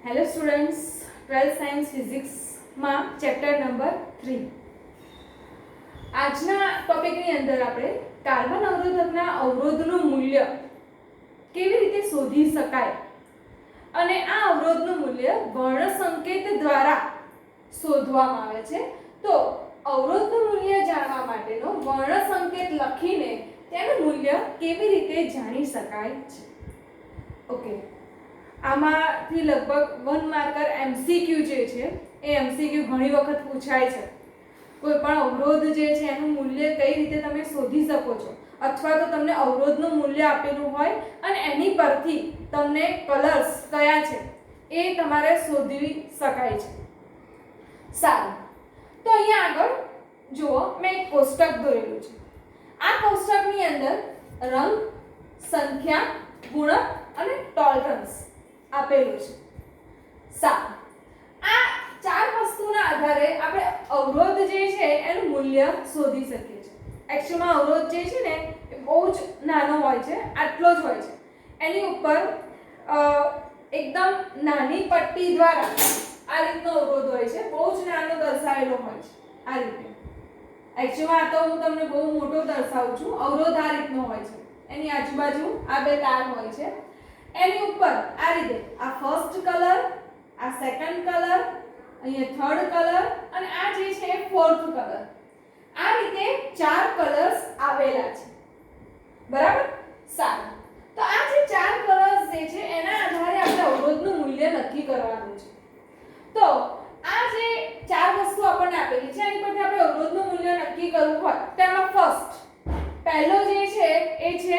Hello students, 12th science ફિઝિક્સમાં chapter number 3. આજના ટોપિકની અંદર આપણે કાર્બન અવરોધકના અવરોધનું મૂલ્ય કેવી રીતે શોધી શકાય અને આ અવરોધનું મૂલ્ય વર્ણ સંકેત દ્વારા શોધવામાં આવે છે. તો અવરોધનું મૂલ્ય જાણવા માટેનો વર્ણ સંકેત લખીને તેનું મૂલ્ય કેવી રીતે જાણી શકાય છે. ઓકે, આમાંથી લગભગ 1 માર્કર એમસીક્યુ જે છે એ એમસીક્યુ ઘણી વખત પૂછાય છે. કોઈ પણ અવરોધ જે છે એનું મૂલ્ય કઈ રીતે તમે શોધી શકો છો, અથવા તો તમને અવરોધનું મૂલ્ય આપેલું હોય અને એની પરથી તમને કલર્સ કયા છે એ તમારે શોધી શકાય છે. સારું, તો અહીંયા આગળ જુઓ, મેં એક કોષ્ટક દોરેલું છે. આ કોષ્ટકની અંદર રંગ, સંખ્યા, ગુણક અને ટોલરન્સ આપેલું છે. સારું, આ ચાર વસ્તુના આધારે આપણે અવરોધ જે છે એનું મૂલ્ય શોધી શકીએ છીએ. એકચ્યુઅલમાં અવરોધ જે છે ને એ બહુ જ નાનો હોય છે, આટલો જ હોય છે. એની ઉપર એકદમ નાની પટ્ટી દ્વારા આ રીતનો અવરોધ હોય છે, બહુ જ નાનો દર્શાવેલો હોય છે આ રીતે. એકચ્યુઅલમાં આ તો હું તમને બહુ મોટો દર્શાવું છું. અવરોધ આ રીતનો હોય છે, એની આજુબાજુ આ બે તાર હોય છે. એની ઉપર આ રીતે આ ફર્સ્ટ કલર, આ સેકન્ડ કલર, અહીંયા થર્ડ કલર અને આ જે છે એ ફોર્થ કલર. આ રીતે ચાર કલર્સ આવેલા છે, બરાબર. સારું, તો આ જે ચાર કલર્સ જે છે એના આધારે આપણે અવરોધનું મૂલ્ય નક્કી કરવાનું છે. તો આ જે ચાર વસ્તુ આપણને આપેલી છે એની પરથી આપણે અવરોધનું મૂલ્ય નક્કી કરવું હોય તો એમાં પહેલો જે છે એ છે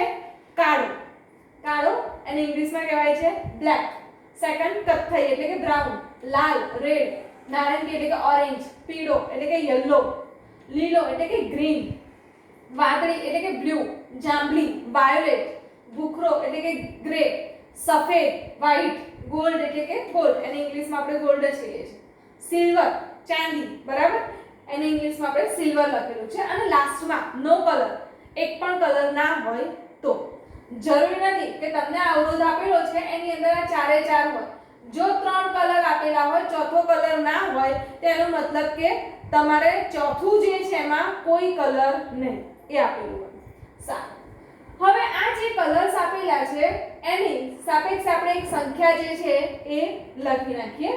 કાળો. કાળો એને ઇંગ્લિશમાં કહેવાય છે બ્લેક. સેકન્ડ કથ્થઈ એટલે કે બ્રાઉન, લાલ રેડ, નારંગી એટલે કે ઓરેન્જ, પીળો એટલે કે યલો, લીલો એટલે કે ગ્રીન, વાદળી એટલે કે બ્લુ, જાંબલી વાયોલેટ, ભૂખરો એટલે કે ગ્રે, સફેદ વ્હાઈટ, ગોલ્ડ એટલે કે ગોલ્ડ, એને ઇંગ્લિશમાં આપણે ગોલ્ડ જ કહીએ છીએ, સિલ્વર ચાંદી, બરાબર, એને ઇંગ્લિશમાં આપણે સિલ્વર લખેલું છે. અને લાસ્ટમાં નો કલર, એક પણ કલર ના હોય તો. જરૂરી નથી કે તમને અવરોધ આપેલો છે એની અંદર આ ચારે ચાર હોય. જો 3 કલર આપેલા હોય, ચોથો કલર ના હોય તેનો મતલબ કે તમારે ચોથું જે છે એમાં કોઈ કલર નહીં એ આપેલું હોય. સારું, હવે આ જે કલર્સ આપેલા છે એની સાપેક્ષે આપણે એક સંખ્યા જે છે એ લખી નાખીએ.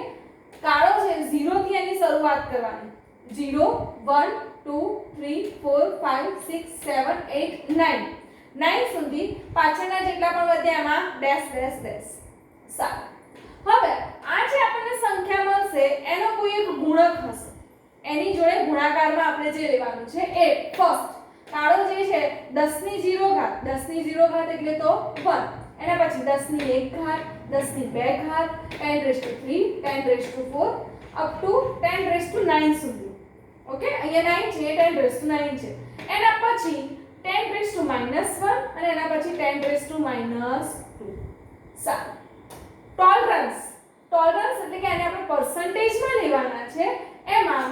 કાળો છે 0 થી એની શરૂઆત કરવાની. 0 1 2 3 4 5 6 7 8 9 9 સુધી પાછળના જેટલા પણ વધ્યા એમાં ડેશ ડેશ ડેશ. સારું, હવે આ જે આપણને સંખ્યા મળશે એનો કોઈ એક ગુણક હશે. એની જોડે ગુણાકારમાં આપણે જે લેવાનું છે એ ફર્સ્ટ કાળો જે છે 10 ની 0 ઘાત, 10 ની 0 ઘાત એટલે તો 1. એના પછી 10 ની 1 ઘાત, 10 ની 2 ઘાત, 10 3, 10 4 અપ ટુ 10 9 સુધી. ઓકે, અહીંયા 9 છે, 10 છે. એના પછી 10 -1 અને એના પછી 10 -2. સારું, ટોલરન્સ એટલે કે આને આપણે પર્સન્ટેજમાં લેવાના છે. એમાં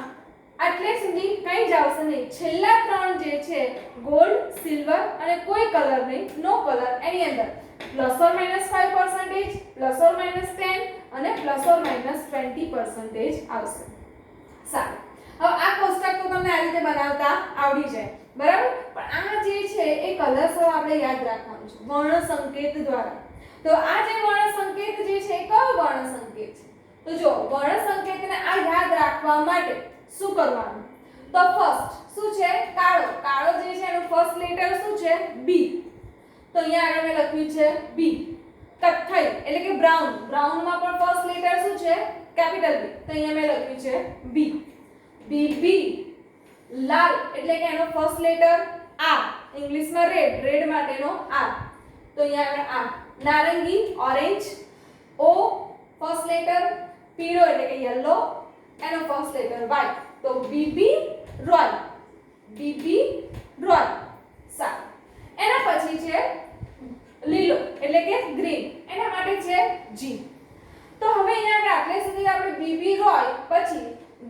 આટલે સુધી કંઈ જ આવશે નહીં. છેલ્લા 3 જે છે ગોલ્ડ, સિલ્વર અને કોઈ કલર નહીં, નો કલર, એની અંદર ±5%, ±10 અને ±20% આવશે. સારું, હવે આ કોષ્ટક તો તમને આ રીતે બનાવતા આવડી જાય, બરાબર. પણ આ જે છે એ કલર્સ આપણે યાદ રાખવાનું છે વર્ણ સંકેત દ્વારા. તો આ જે વર્ણ સંકેત જે છે એ કયો વર્ણ સંકેત છે? તો જો વર્ણ સંકેતને આ યાદ રાખવા માટે શું કરવાનું? તો ફર્સ્ટ શું છે? કાળો. કાળો જે છે એનું ફર્સ્ટ લેટર શું છે? બી. તો અહીંયા આગળ મેં લખ્યું છે બી. કથ્થઈ એટલે કે બ્રાઉન. બ્રાઉનમાં પણ ફર્સ્ટ લેટર શું છે? Capital B. તો અહીંયા મેં લખ્યું છે બી. બીબી. લાલ એટલે કે એનો ફર્સ્ટ લેટર આર. ઇંગ્લિશમાં રેડ, રેડ માટેનો આર. તો અહીંયા આગળ આર. નારંગી ઓરેન્જ, ઓ ફર્સ્ટ લેટર. પીળો એટલે કે યલો, એનો ફર્સ્ટ લેટર વાય. તો બીબી રોય. બીબી રોય. સારું, એના પછી છે લીલો એટલે કે ગ્રીન, એના માટે છે જી. તો હવે અહીંયા આટલે સુધી આપણે બીબી રોય પછી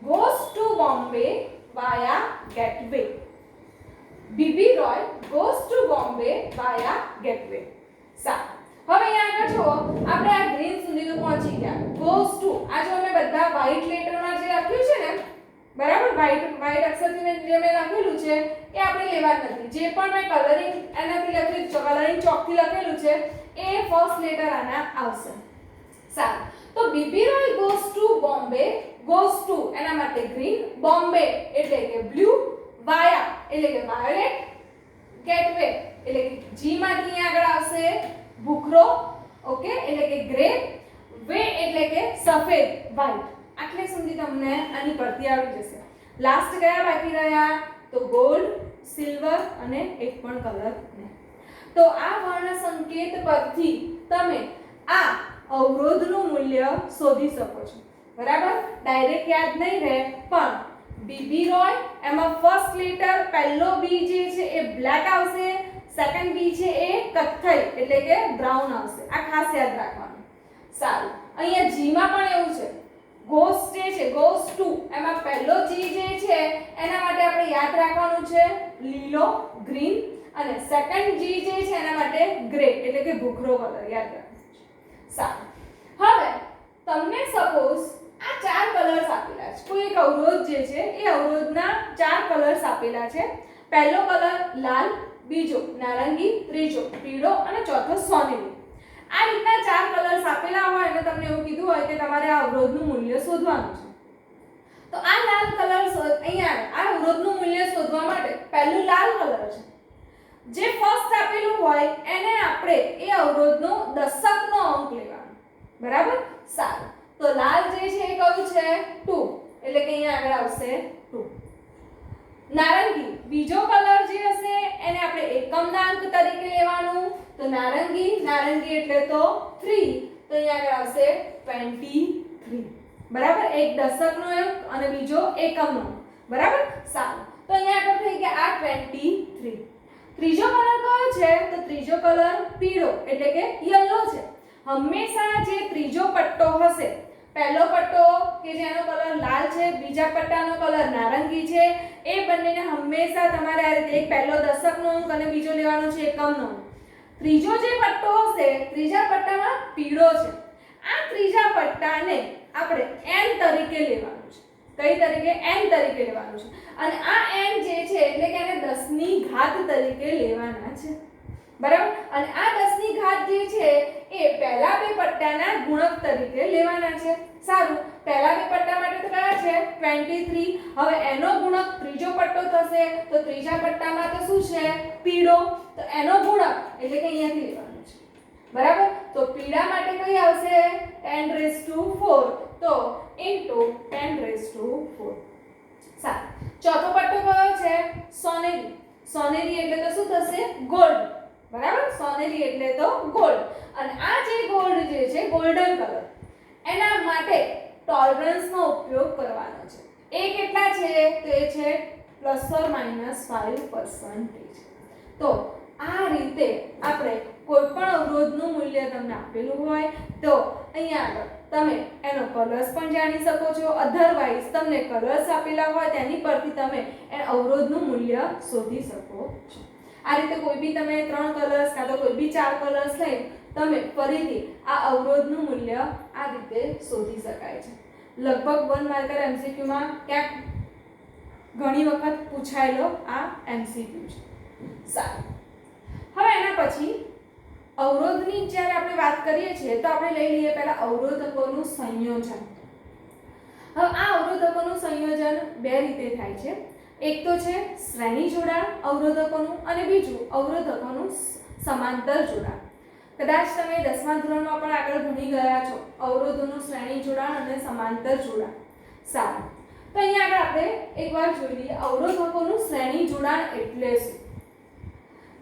goes to Bombay via Gateway. BB Roy goes to Bombay via Gateway. સારું, હવે અહીંયા આગળ જુઓ આપણે આ ગ્રીન સુધી તો પહોંચી ગયા goes to આ જો અમે બધા વ્હાઈટ લેટરમાં જે લખ્યું છે ને બરાબર વ્હાઈટ અક્ષરથી જે મેં લખેલું છે એ આપણે લેવા જ નથી જે પણ મેં કલરિંગ એનાથી લખેલું છે કલરિંગ ચોકથી લખેલું છે એ ફર્સ્ટ લેટર આના આવશે સારું તો B B Roy goes to Bombay goes to એના માટે ગ્રીન બોમ્બે એટલે કે બ્લુ વાયા એટલે કે વાયોલેટ ગેટવે એટલે કે જી માંથી આગળ આવશે ભૂખરો ઓકે એટલે કે ગ્રે વે એટલે કે સફેદ વ્હાઈટ આટલે સુધી તમને આની પરથી આવી જશે લાસ્ટ કયા બાકી રહ્યા તો ગોલ્ડ સિલ્વર અને એક પણ કલર નહીં તો આ વર્ણ સંકેત પરથી તમે આ અવરોધનું મૂલ્ય શોધી શકો છો બરાબર ડાયરેક્ટ યાદ નહીં રહે પણ બીબી રોય એમાં ફર્સ્ટ લેટર પહેલો બી જે છે એ બ્લેક આવશે સેકન્ડ બી છે એ કથ્થઈ એટલે કે બ્રાઉન આવશે આ ખાસ યાદ રાખવાનું સારું અહીંયા જી માં પણ એવું છે goes જે છે goes to એમાં પહેલો જી જે છે એના માટે આપણે યાદ રાખવાનું છે લીલો ગ્રીન અને સેકન્ડ જી જે છે એના માટે ગ્રે એટલે કે ભૂખરો કલર યાદ રાખવાનું છે સારું હવે તમને સપોઝ આ ચાર કલર્સ આપેલા છે કોઈ એક અવરોધ જે છે એ અવરોધના ચાર કલર્સ આપેલા છે પહેલો કલર લાલ બીજો નારંગી ત્રીજો પીળો અને ચોથો સોનેરી આ રીતના ચાર કલર્સ આપેલા હોય અને તમને એવું કીધું હોય કે તમારે આ અવરોધનું મૂલ્ય શોધવાનું છે તો આ લાલ કલર અહીંયા આ અવરોધનું મૂલ્ય શોધવા માટે પહેલું લાલ કલર છે જે ફર્સ્ટ આપેલું હોય એને આપણે એ અવરોધનો દશકનો અંક લેવાનો બરાબર સારું તો લાલ જે છે એ કયું છે 2 એટલે કે અહીંયા આગળ આવશે 2 નારંગી બીજો કલર જે હશે એને આપણે એકમના અંક તરીકે લેવાનું તો નારંગી એટલે તો 3 તો અહીંયા આગળ આવશે 23 બરાબર એક દશકનો અંક અને બીજો એકમનો બરાબર સારું તો અહીંયા આગળ થઈ ગયા આ 23 ત્રીજો કલર કયો છે તો ત્રીજો કલર પીળો એટલે કે યલો છે હંમેશા જે ત્રીજો પટ્ટો હશે પહેલો પટ્ટો કે જેનો કલર લાલ છે બીજા પટ્ટાનો કલર નારંગી છે એ બંનેને હંમેશા તમારે આ રીતે એક પહેલો દશકનો અંક અને બીજો લેવાનો છે એકમનો ત્રીજો જે પટ્ટો હશે ત્રીજા પટ્ટામાં પીળો છે આ ત્રીજા પટ્ટાને આપણે n તરીકે લેવાનું છે કઈ તરીકે n તરીકે લેવાનું છે અને આ n જે છે એટલે કે એને 10 ની ઘાત તરીકે લેવાના છે બરાબર અને આ 10 ની ઘાત જે છે એ પહેલા બે પટ્ટાના ગુણક તરીકે લેવાના છે સારું પહેલા બે પટ્ટા માટે તો કયા છે 23 હવે એનો ગુણક ત્રીજો પટ્ટો થશે તો ત્રીજા પટ્ટામાં તો શું છે પીળો તો એનો ગુણક એટલે કે અહીંયાથી લેવાનું છે બરાબર તો પીળા માટે કઈ આવશે 10⁴ તો * 10⁴ સારું ચોથો પટ્ટો કયો છે સોનેરી એટલે તો શું થશે ગોલ્ડ બરાબર સોનેરી એટલે તો ગોલ્ડ અને આ જે ગોલ્ડ જે છે ગોલ્ડન કલર એના માટે ટોલરન્સ નો ઉપયોગ કરવાનો છે એ કેટલા છે તો એ છે ±5% તો આ રીતે આપણે કોઈ પણ અવરોધનું મૂલ્ય તમને આપેલું હોય તો અહીંયા આગળ તમે એનો કલર્સ પણ જાણી શકો છો અધરવાઇઝ તમને કલર્સ આપેલા હોય તેની પરથી તમે એ અવરોધનું મૂલ્ય શોધી શકો છો આ રીતે કોઈ બી તમે 3 કલર્સ કાં તો કોઈ બી 4 કલર્સ લઈ તમે ફરીથી આ અવરોધનું મૂલ્ય આ રીતે શોધી શકાય છે લગભગ 1 માર્કર MCQ માં ક્યાંક ઘણી વખત પૂછાયેલો આ MCQ છે સારું હવે એના પછી અવરોધની જ્યારે આપણે વાત કરીએ છીએ તો આપણે લઈ લઈએ પહેલા અવરોધકોનું સંયોજન હવે આ અવરોધકોનું સંયોજન બે રીતે થાય છે એક તો છે શ્રેણી જોડાણ અવરોધકોનું અને બીજું અવરોધકોનું સમાંતર જોડાણ કદાચ તમે 10મા ધોરણમાં પણ આગળ ભણી ગયા છો અવરોધોનું શ્રેણી જોડાણ અને સમાંતર જોડાણ સારું તો અહીંયા આગળ આપણે એકવાર જોઈ લઈએ અવરોધકોનું શ્રેણી જોડાણ એટલે શું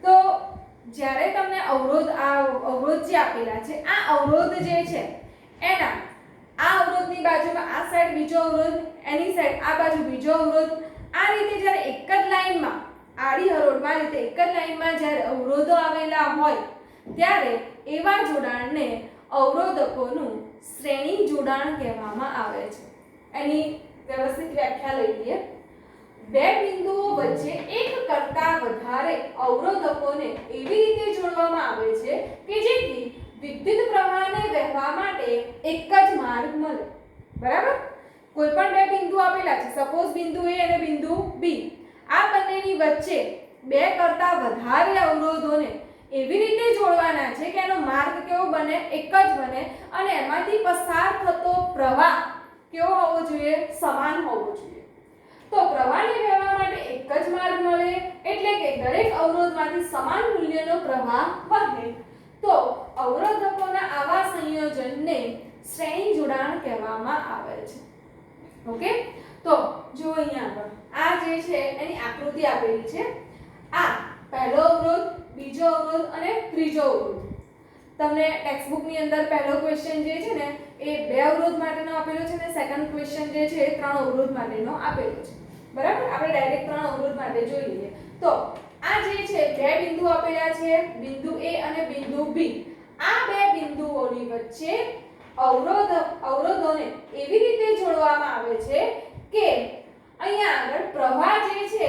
તો જ્યારે તમને અવરોધ જે આપેલા છે આ અવરોધ જે છે એના આ અવરોધની બાજુમાં આ સાઈડ બીજો અવરોધ એની સાઈડ આ બાજુ બીજો અવરોધ આ રીતે જ્યારે એક જ લાઈનમાં આડી હરોળમાં રીતે એક જ લાઈનમાં જ્યારે અવરોધો આવેલા હોય ત્યારે એવા જોડાણને અવરોધકોનું શ્રેણી જોડાણ કહેવામાં આવે છે એની વ્યવસ્થિત વ્યાખ્યા લઈ લઈએ બે બિંદુઓ વચ્ચે એક કરતાં વધારે અવરોધકોને એવી રીતે જોડવામાં આવે છે કે જેથી વિદ્યુત પ્રવાહને વહેવા માટે એક જ માર્ગ મળે. બરાબર? કોઈ પણ બે બિંદુ આપેલા છે, સપોઝ બિંદુ A અને બિંદુ B. આ બંનેની વચ્ચે બે કરતા વધારે અવરોધોને એવી રીતે જોડવાના છે કે એનો માર્ગ કેવો બને? એક જ બને અને એમાંથી પસાર થતો પ્રવાહ કેવો હોવો જોઈએ? સમાન હોવો જોઈએ. તો પ્રવાહને વહેવા માટે એક જ માર્ગ મળે એટલે કે દરેક અવરોધમાંથી સમાન મૂલ્યનો પ્રવાહ વહે. તો અવરોધકોના આવા સંયોજનને શ્રેણી જોડાણ કહેવામાં આવે છે. ઓકે, તો જો અહીંયા આગળ આ જે છે એની આકૃતિ આપેલી છે. આ પહેલો અવરોધ, બીજો અવરોધ અને ત્રીજો અવરોધ. તમને ટેક્સ્ટ બુક ની અંદર પહેલો ક્વેશ્ચન જે છે ને એ બે અવરોધ માટેનો આપેલો છે ને સેકન્ડ ક્વેશ્ચન જે છે એ ત્રણ અવરોધ માટેનો આપેલો છે. બરાબર? આપણે ડાયરેક્ટ ત્રણ અવરોધ માટે જોઈ લઈએ. તો આ જે છે બે બિંદુ આપેલા છે, બિંદુ A અને બિંદુ B. આ બે બિંદુઓની વચ્ચે અવરોધોને એવી રીતે જોડવામાં આવે છે કે અહીંયા આગળ પ્રવાહ જે છે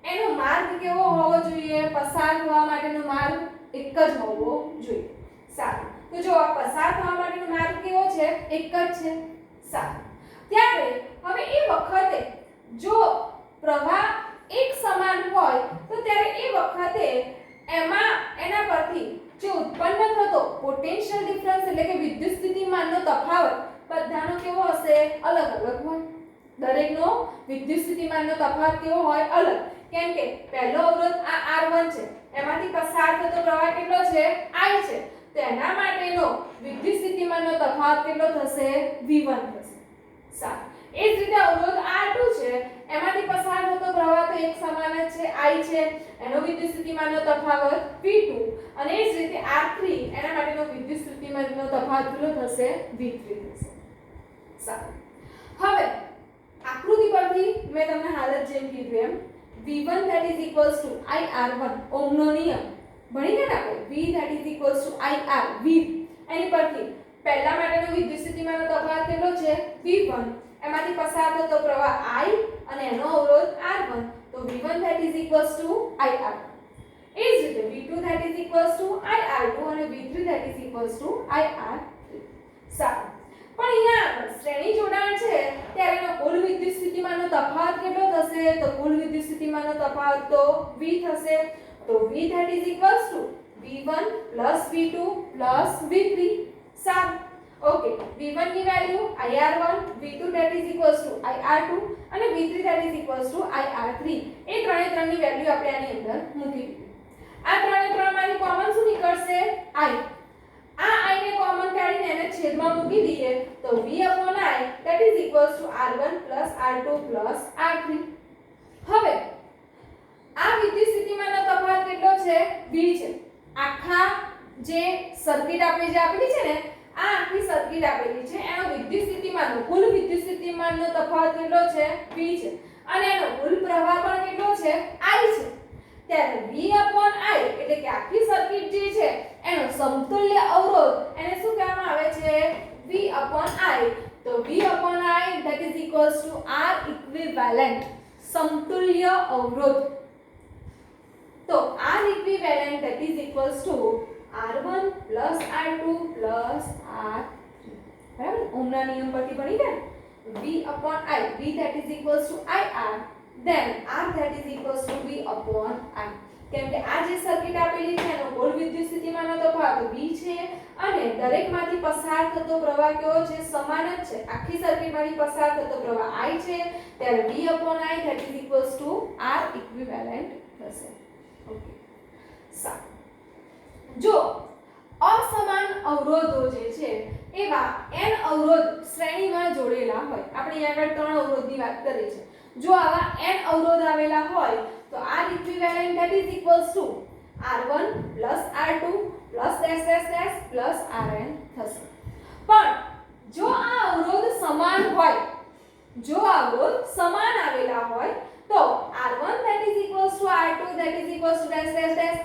એનો માર્ગ કેવો હોવો જોઈએ? પસાર થવા માટેનો માર્ગ એક જ હોવો જોઈએ. સારું, તો જો આ પસાર થવા માટેનો માર્ગ કેવો છે? એક જ છે. સારું, ત્યારે હવે એ વખતે જો પ્રવાહ એક સમાન હોય તો ત્યારે એ વખતે એના પરથી જે ઉત્પન્ન થતો પોટેન્શિયલ ડિફરન્સ એટલે કે વિદ્યુત સ્થિતિમાનનો તફાવત બધાનો કેવો હશે? અલગ અલગ હોય. દરેકનો વિદ્યુત સ્થિતિમાનનો તફાવત કેવો હોય? અલગ. કેમ કે પહેલો અવરોધ આ R1 છે, એમાંથી પસાર થતો પ્રવાહ કેટલો છે? I છે. તેના માટેનો વિદ્યુત સ્થિતિમાનનો તફાવત કેટલો થશે? V1 થશે. સારું, એ જ રીતે અવરોધ R2 છે, એમાંથી પસાર થતો પ્રવાહ તો એક સમાન જ છે, I છે. એનો વિદ્યુત સ્થિતિમાનનો તફાવત V2 અને એ જ રીતે R3 એના માટેનો વિદ્યુત સ્થિતિમાનનો તફાવત કેટલો થશે? V3 થશે. સારું, હવે આકૃતિ પરથી મેં તમને હાલ જ જેમ કીધું એમ V1 that is equals to IR1 ઓહમનો નિયમ ભણી ગયા ને આપણે. V that is equals to IR V એની પરથી પહેલા માટેનો વિદ્યુત સ્થિતિમાનનો તફાવત કેટલો છે? V1. એમાંથી પસાર થતો પ્રવાહ I અને એનો અવરોધ R1. તો V1 that is equals to IR. એ જ રીતે V2 that is equals to IR2 અને V3 that is equals to IR3. સારું, પણ અહીંયા શ્રેણી જોડાણ છે ત્યારે એનો કુલ વિદ્યુત સ્થિતિમાનનો તફાવત કેટલો થશે? તો કુલ વિદ્યુત સ્થિતિમાનનો તફાવત તો V થશે. તો V that is equals to V1 V2 V3. સારું, ઓકે, V1 ની value IR1, V2 that is equals to IR2 અને V3 that is equals to IR3. એ ત્રણે ત્રણની વેલ્યુ આપણે આની અંદર મૂકી દીધી. આ ત્રણે ત્રણમાંથી કોમન શું નીકળશે? I. આ I ને કોમન કાઢીને એને છેદમાં મૂકી દઈએ તો V/I that is equals to R1 R2 R3. હવે આ વિદ્યુત સ્થિતિમાનનો તફાવત કેટલો છે? V છે. આખા જે સર્કિટ આપણે જે આપેલી છે ને આ આખી સર્કિટ આપેલી છે એનો વિદ્યુત સ્થિતિમાનનો કુલ વિદ્યુત સ્થિતિમાનનો તફાવત કેટલો છે? V છે. અને એનો કુલ પ્રવાહ પણ કેટલો છે? I છે. ત્યારે V/I એટલે કે આખી સર્કિટ જે છે એનો સમતુલ્ય અવરોધ એને શું કહેવામાં આવે છે? V/I. તો V/I that is equals to R equivalent સમતુલ્ય અવરોધ. તો R equivalent that is equals to R1 R2 R3. બરાબર? ઓહમના નિયમ પરથી ભણી ગયા. V/I V that is equals to IR then R that is equals to V/I. કેમ કે આ જે સર્કિટ આપેલી છે એનો કુલ વિદ્યુત સ્થિતિમાનનો તફાવત V છે અને દરેકમાંથી પસાર થતો પ્રવાહ કેવો છે? સમાન જ છે. આખી સર્કિટમાંથી પસાર થતો પ્રવાહ I છે ત્યારે V/I that is equals to R equivalent થશે. ઓકે, સારું, જો અસમાન અવરોધો જે છે એવા n અવરોધ શ્રેણીમાં જોડેલા હોય, આપણે અહીંયા આગળ ત્રણ અવરોધની વાત કરી છે. જો આવા n અવરોધ આવેલા હોય તો R equivalent that is equals to R1 R2 Rn થશે. પણ જો આ અવરોધ સમાન હોય, જો અવરોધ સમાન આવેલા હોય તો R1 that is equals to R2 that is equals to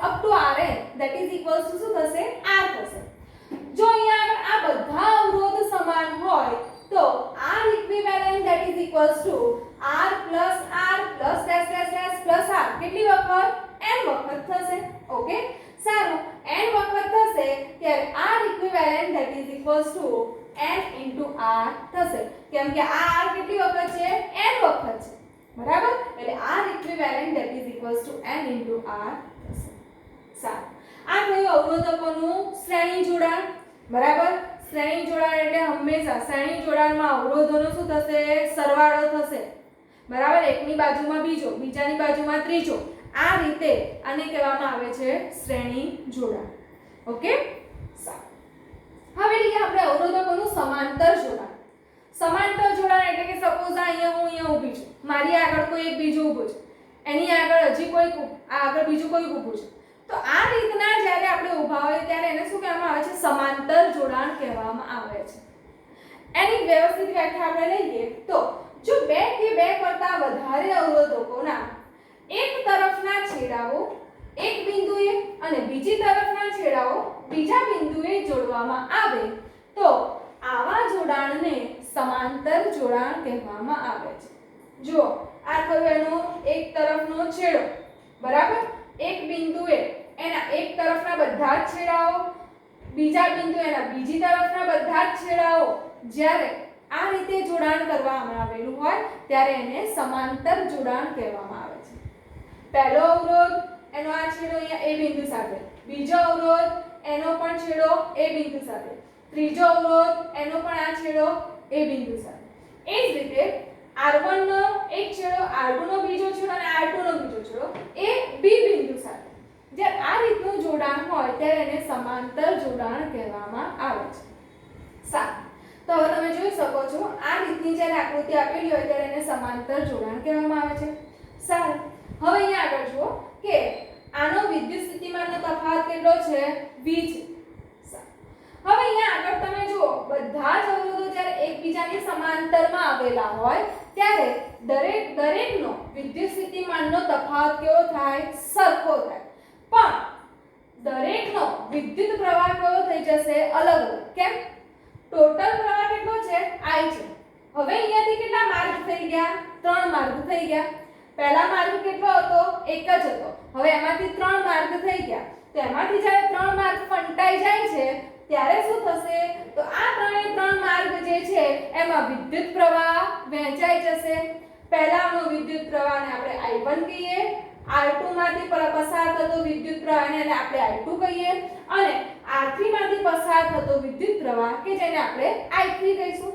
up to Rn that is equals to શું થશે? R થશે. જો અહીંયા આ બધા અવરોધ સમાન હોય તો R equivalent that is equals to R plus R plus R કેટલી વખત? n વખત થશે. ઓકે, સારું, n વખત થશે ત્યારે R equivalent થશે, કેમ કે આ r કેટલી વખત છે? n વખત છે, બરાબર? એટલે r equivalent that is equals to n into r થશે. સારું, આ થયું અવરોધકોનું શ્રેણી જોડાણ, બરાબર? શ્રેણી જોડાણ એટલે હંમેશા શ્રેણી જોડાણમાં અવરોધોનો શું થશે? સરવાળો થશે, બરાબર? એકની બાજુમાં બીજો, બીજાની બાજુમાં ત્રીજો, આ રીતે આને કહેવામાં આવે છે શ્રેણી જોડાણ. ઓકે, સારું. હવે લઈએ આપણે અવરોધકોનું સમાંતર જોડાણ. સમાંતર જોડાણ એટલે કે સપોઝ અહીંયા હું અહીંયા ઊભી છું, મારી આગળ કોઈ એક બીજું ઊભું છે, એની આગળ હજી કોઈ આગળ બીજું કોઈ ઊભું છે, તો આ રીતના જ્યારે આપણે ઊભા હોય ત્યારે એને શું કહેવામાં આવે છે? સમાંતર જોડાણ કહેવામાં આવે છે. એની વ્યવસ્થિત વ્યાખ્યા આપણે લઈએ તો જો બે કે બે કરતાં વધારે અવરોધકોના એક તરફના છેડાઓ એક બિંદુએ અને બીજી તરફના છેડાઓ બીજા બિંદુએ જોડવામાં આવે તો આવા જોડાણને સમાંતર જોડાણ કહેવામાં આવે છે. જો આ થયો એનો એક તરફનો છેડો, બરાબર? એક બિંદુએ એના એક તરફના બધા જ છેડાઓ, બીજા બિંદુએ એના બીજી તરફના બધા જ છેડાઓ જ્યારે આ રીતે જોડાણ કરવામાં આવેલું હોય ત્યારે એને સમાંતર જોડાણ કહેવામાં આવે છે. પહેલો અવરોધ એનો આ છેડો અહીંયા એ બિંદુ સાથે, બીજો અવરોધ એનો પણ છેડો એ બિંદુ સાથે, ત્રીજો અવરોધ એનો પણ આ છેડો એ બિંદુ સાથે. એ જ રીતે R1 નો એક છેડો, R2 નો બીજો છેડો અને R2 નો બીજો છેડો એ બી બિંદુ સાથે. જ્યારે આ રીતનું જોડાણ હોય ત્યારે એને સમાંતર જોડાણ કહેવામાં આવે છે. સારું, તો હવે તમે જોઈ શકો છો આ રીતની જ્યારે આકૃતિ આપેલી હોય ત્યારે એને સમાંતર જોડાણ કહેવામાં આવે છે. સારું, હવે અહીંયા આગળ જુઓ કે આનો વિદ્યુત સ્થિતિમાનનો તફાવત કેટલો છે? V છે. હવે અહીંયા આગળ તમે જુઓ બધા જ અવરોધો જ્યારે એકબીજાની સમાંતરમાં આવેલા હોય ત્યારે દરેકનો વિદ્યુત સ્થિતિમાનનો તફાવત કેવો થાય? સરખો થાય. પણ દરેકનો વિદ્યુત પ્રવાહ કેવો થઈ જશે? અલગ અલગ. કેમ? ટોટલ પ્રવાહ કેટલો છે? I છે. હવે અહીંયાથી કેટલા માર્ગ થઈ ગયા? 3 માર્ગ થઈ ગયા. પહેલા માર્ગ કેટલો હતો? એક જ હતો. હવે એમાંથી 3 માર્ગ થઈ ગયા. તો એમાંથી જ્યારે 3 માર્ગ ફંટાઈ જાય છે ત્યારે શું થશે? તો આ ત્રણે 3 માર્ગ જે છે એમાં વિદ્યુત પ્રવાહ વહેંચાઈ જશે. પહેલાનો વિદ્યુત પ્રવાહને આપણે I1 કહીએ, R2 માંથી પસાર થતો વિદ્યુત પ્રવાહને આપણે I2 કહીએ અને R3 માંથી પસાર થતો વિદ્યુત પ્રવાહ કે જેને આપણે I3 કહીશું.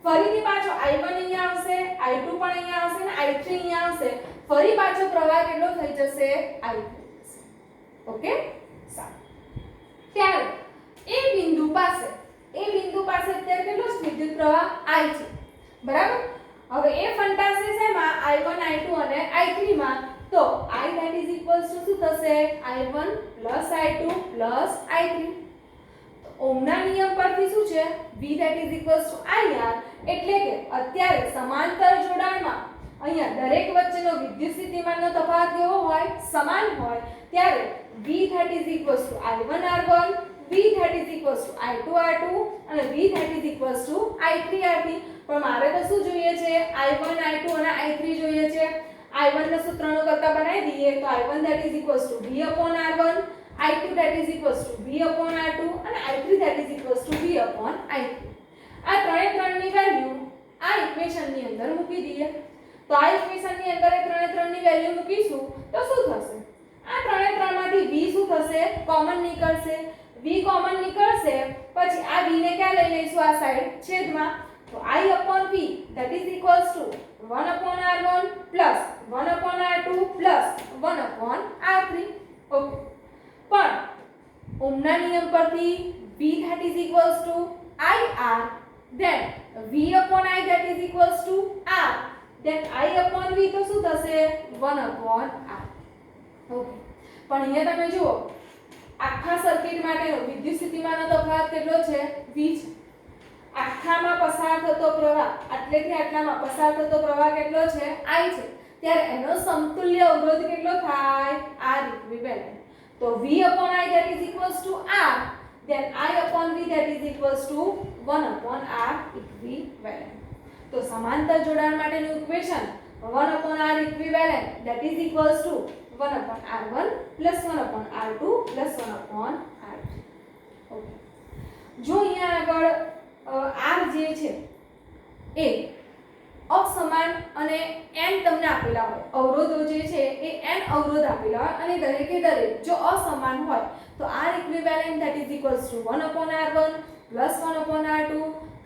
ફરીથી પાછો I1 અહીંયા આવશે, I2 પણ અહીંયા આવશે અને I3 અહીંયા આવશે. ફરી પાછો પ્રવાહ કેટલો થઈ જશે? I3. ઓકે, સારું. ત્યારે એ બિંદુ પાસે અત્યારે કેટલો વિદ્યુત પ્રવાહ I છે, બરાબર? હવે એ ફંટાશે શેમાં? I1, I2 અને I3 માં. તો I that is equals to શું થશે? I1 I2 I3. તો ઓહમના નિયમ પરથી શું છે? V that is equals to IR. એટલે કે અત્યારે સમાંતર જોડાણમાં અહીંયા દરેક વચ્ચેનો વિદ્યુત સ્થિતિમાનનો તફાવત કેવો હોય? સમાન હોય. ત્યારે V that is equals to I1 R1, V that is equals to I2 R2 અને V that is equals to I3 R3. પણ મારે તો શું જોઈએ છે? I1 I2 અને I3 જોઈએ છે. I1 ને સૂત્રનો કરતા બનાવી દઈએ તો I1 that is equals to V upon R1, I2 that is equals to V upon R2 અને I3 that is equals to V upon I3. આ ત્રણેની વેલ્યુ આ ઇક્વેશનની અંદર મૂકી દઈએ. તો આ ઇક્વેશનની અંદર એ ત્રણેની વેલ્યુ મૂકીશું તો શું થશે? આ ત્રણેમાંથી V શું થશે? કોમન નીકળશે. V કોમન નીકળશે પછી આ V ને ક્યાં લઈ લઈશું? આ સાઈડ છેદમાં. તો I upon V that is equals to 1 upon R1 plus 1 upon R2 plus 1 upon R3. Okay, પણ ઓહમના નિયમ પરથી V that is equals to IR, then V upon I that is equals to R, then I upon V તો શું થશે? 1 upon R. Okay, પણ અહીંયા તમે જુઓ આખા સર્કિટ માટેનો વિદ્યુત સ્થિતિમાનનો તફાવત કેટલો છે? V છે. આખામાં પસાર થતો પ્રવાહ આટલેથી આટલામાં પસાર થતો પ્રવાહ કેટલો છે? I છે. ત્યારે એનો સમતુલ્ય અવરોધ કેટલો થાય? R equivalent. તો V upon I that is equals to R, then I upon V that is equals to 1 upon R equivalent. તો સમાંતર જોડાણ માટેનું equation 1 upon R equivalent that is equals to 1 upon R1 plus 1 upon R2 plus 1 upon R3. Okay, જો અહીંયા આગળ R જે છે એ અસમાન અને n તમને આપેલા હોય, અવરોધો જે છે એ n અવરોધ આપેલા હોય અને દરેકે દરેક જો અસમાન હોય તો r equivalent that is equals to 1/r1 plus 1/r2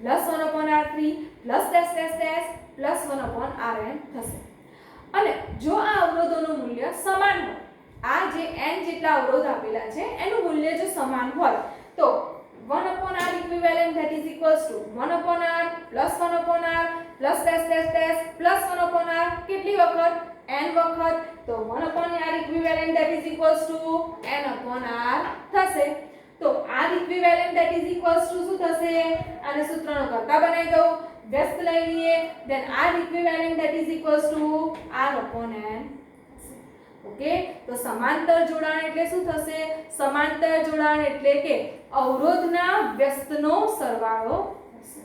plus 1/r3 plus dash dash dash plus 1/rn થશે. અને જો આ અવરોધોનું મૂલ્ય સમાન હોય, આ જે n જેટલા અવરોધ આપેલા છે એનું મૂલ્ય જો સમાન હોય તો 1/r equivalent that is equals to 1/r plus 1/r plus dash dash dash plus 1/r કેટલી વખત n વખત, તો 1/r equivalent that is equals to n/r થશે. તો r equivalent that is equals to શું થશે, આને સૂત્રનો કરતા બનાવી દો, વ્યસ્ત લઈ લઈએ, then r equivalent that is equals to r/n. Okay, તો સમાંતર જોડાણ એટલે શું થશે, સમાંતર જોડાણ એટલે કે અવરોધના વ્યસ્તનો સરવાળો થશે.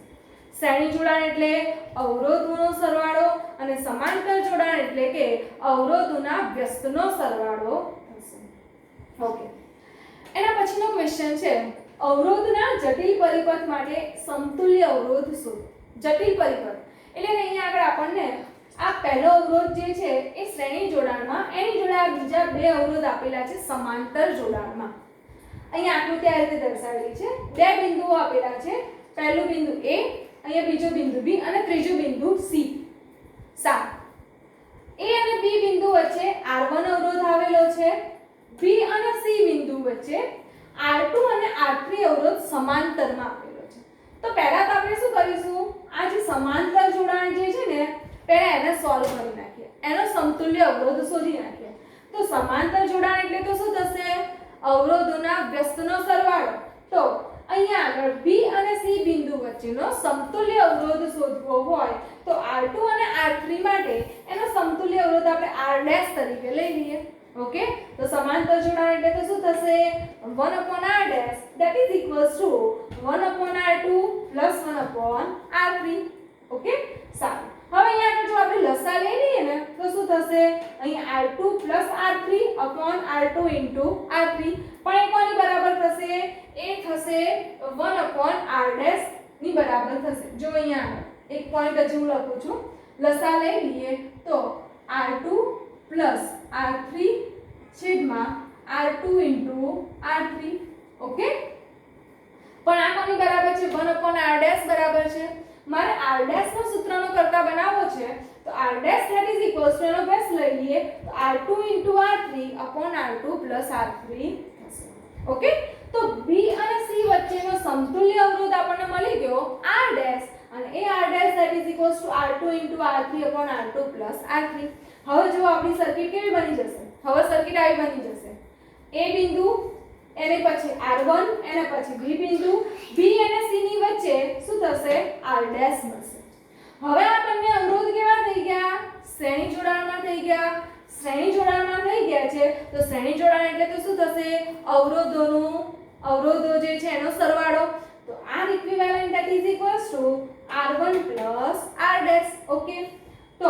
શ્રેણી જોડાણ એટલે અવરોધોનો સરવાળો અને સમાંતર જોડાણ એટલે કે અવરોધોના વ્યસ્તનો સરવાળો થશે. ઓકે, એના પછીનો ક્વેશ્ચન છે અવરોધના જટિલ પરિપથ માટે સમતુલ્ય અવરોધ શોધો. જટિલ પરિપથ એટલે અહીંયા આગળ આપણને આ પહેલો અવરોધ જે છે એ શ્રેણી જોડાણમાં, એની જોડે આ બીજા બે અવરોધ આપેલા છે સમાંતર જોડાણમાં. અહીંયા આકૃતિ આ રીતે દર્શાવેલી છે, બે બિંદુઓ આપેલા છે, પહેલું બિંદુ A, અહીંયા બીજું બિંદુ B અને ત્રીજું બિંદુ C. સારું, A અને B બિંદુ વચ્ચે R1 અવરોધ આવેલો છે, B અને C બિંદુ વચ્ચે R2 અને R3 અવરોધ સમાંતરમાં આપેલો છે. તો પહેલા તો આપણે શું કરીશું, આ જે સમાંતર જોડાણ જે છે ને પહેલા એને સોલ્વ કરી નાખીએ, એનો સમતુલ્ય અવરોધ શોધી નાખીએ. તો સમાંતર જોડાણ એટલે તો શું થશે, અવરોધોના વ્યસ્તનો સરવાળો. તો અહીંયા આગળ B અને C બિંદુ વચ્ચેનો સમતુલ્ય અવરોધ શોધવો હોય તો R2 અને R3 માટે એનો સમતુલ્ય અવરોધ આપણે R' તરીકે લઈ લઈએ. ઓકે, તો સમાંતર જોડાણ એટલે તો શું થશે, 1/r' that is equals to 1/r2 plus 1/r3. Okay, સારું. હવે અહીંયા આગળ જો આપણે લસા લઈ લઈએ ને તો શું થશે, અહીં R2 plus R3 upon R2 into R3, પણ એ કોની બરાબર થશે, એ થશે 1/r' ની બરાબર થશે. જો અહીંયા આગળ એક પોઈન્ટ હજુ હું લખું છું, લસા લઈ લઈએ તો R2 plus R3 છેદમાં R2 into R3. ઓકે, પણ આ કોની બરાબર છે, 1/r' બરાબર છે. મારે r' નો સૂત્રનો કરતા બનાવવો છે તો r' that is equals to એનો બેઝ લઈ લઈએ તો R2 into R3 upon R2 plus R3 થશે. ઓકે, તો B અને C વચ્ચેનો સમતુલ્ય અવરોધ આપણને મળી ગયો r' અને એ r' that is equals to R2 into R3 upon R2 plus R3. હવે જો આપણી સર્કિટ કેવી બની જશે, હવે સર્કિટ આવી બની જશે, A બિંદુ એને પછી R1 એને પછી B બિંદુ, B અને C ની વચ્ચે શું થશે, R' મળશે. હવે આ બંને અવરોધ કેવા થઈ ગયા, શ્રેણી જોડાણમાં થઈ ગયા. શ્રેણી જોડાણમાં થઈ ગયા છે તો શ્રેણી જોડાણ એટલે તો શું થશે, અવરોધો જે છે એનો સરવાળો. તો R equivalent that is equals to R1 plus R'. Okay, તો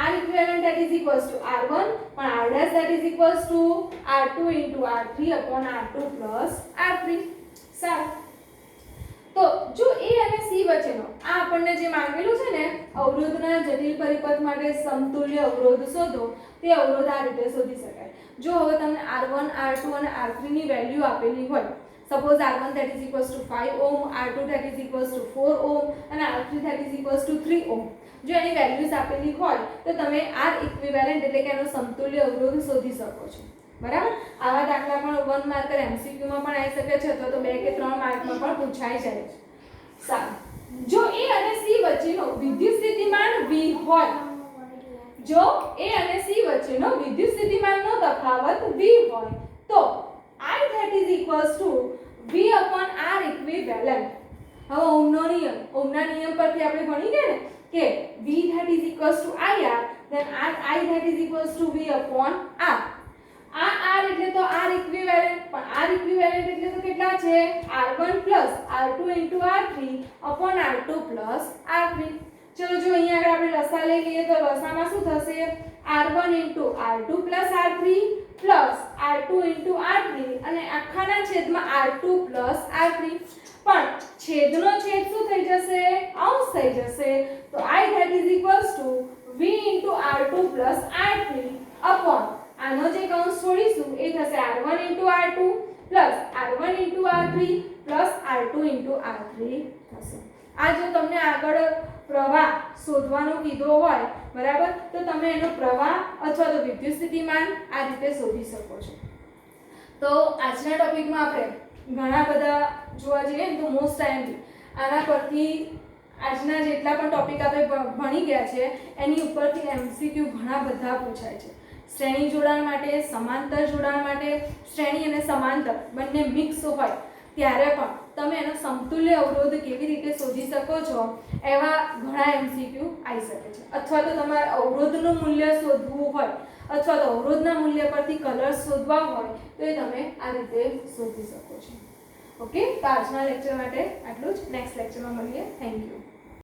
R equivalent that is equals to R1 પણ R' that is equals to R2 into R3 upon R2 plus R3. સારું, તો જો A અને C વચ્ચેનો આ આપણને જે માંગેલું છે ને અવરોધના જટિલ પરિપથ માટે સમતુલ્ય અવરોધ શોધો, તે અવરોધ આ રીતે શોધી શકાય. જો હવે તમને R1 R2 અને R3 ની વેલ્યુ આપેલી હોય, suppose R1 that is equals to 5 ohm, R2 that is equals to 4 ohm અને R3 that is equals to 3 ohm, જો એની વેલ્યુઝ આપેલી હોય તો તમે R ઇક્વિવેલન્ટ એટલે કે એનો સમતુલ્ય અવરોધ શોધી શકો છો. બરાબર, આવા દાખલા પણ 1 માર્કર MCQ માં પણ આવી શકે છે અથવા તો 2 કે 3 માર્કમાં પણ પૂછાઈ જાય છે. સારું, જો A અને C વચ્ચેનો વિદ્યુત સ્થિતિમાન V હોય, જો A અને C વચ્ચેનો વિદ્યુત સ્થિતિમાનનો તફાવત V હોય તો I that is equals to V upon R equivalent. હવે ઓહમના નિયમ પરથી આપણે ભણી ગયા ને કે V that is equals to IR, then I that is equals to V upon R. આ R એટલે તો R equivalent, પણ R equivalent એટલે તો કેટલા છે, R1 plus R2 into R3 upon R2 plus R3. ચલો જો અહીંયા આગળ આપણે લસા લઈ લઈએ તો લસામાં શું થશે r1 * r2 + r3 plus r2 * r3 અને આખાના છેદમાં r2 + r3 પણ છેદનો છેદ શું થઈ જશે અંશ થઈ જશે તો I that is equals to v * r2 + r3 upon આનો જે કૌંસ છોડીશું એ થશે r1 * r2 + r1 * r3 + r2 * r3 થશે આ જો તમને આગળ પ્રવાહ શોધવાનો કીધો હોય બરાબર તો તમે એનો પ્રવાહ અથવા તો વિદ્યુત સ્થિતિમાન આ રીતે શોધી શકો છો તો આજના ટોપિકમાં આપણે ઘણા બધા જોવા જઈએ ને તો મોસ્ટ ટાઈમલી આના પરથી આજના જેટલા પણ ટોપિક આપણે ભણી ગયા છે એની ઉપરથી એમસીક્યુ ઘણા બધા પૂછાય છે શ્રેણી જોડાણ માટે સમાંતર જોડાણ માટે શ્રેણી અને સમાંતર બંને મિક્સ હોય ત્યારે પણ તમે એનો સમતુલ્ય અવરોધ કેવી રીતે શોધી શકો છો એવા ઘણા એમસીક્યુ આવી શકે છે અથવા તો તમારે અવરોધનું મૂલ્ય શોધવું હોય અથવા તો અવરોધના મૂલ્ય પરથી કલર શોધવા હોય તો એ તમે આ રીતે શોધી શકો છો ઓકે તો આજના લેક્ચર માટે આટલું જ નેક્સ્ટ લેક્ચરમાં મળીએ થેન્ક યુ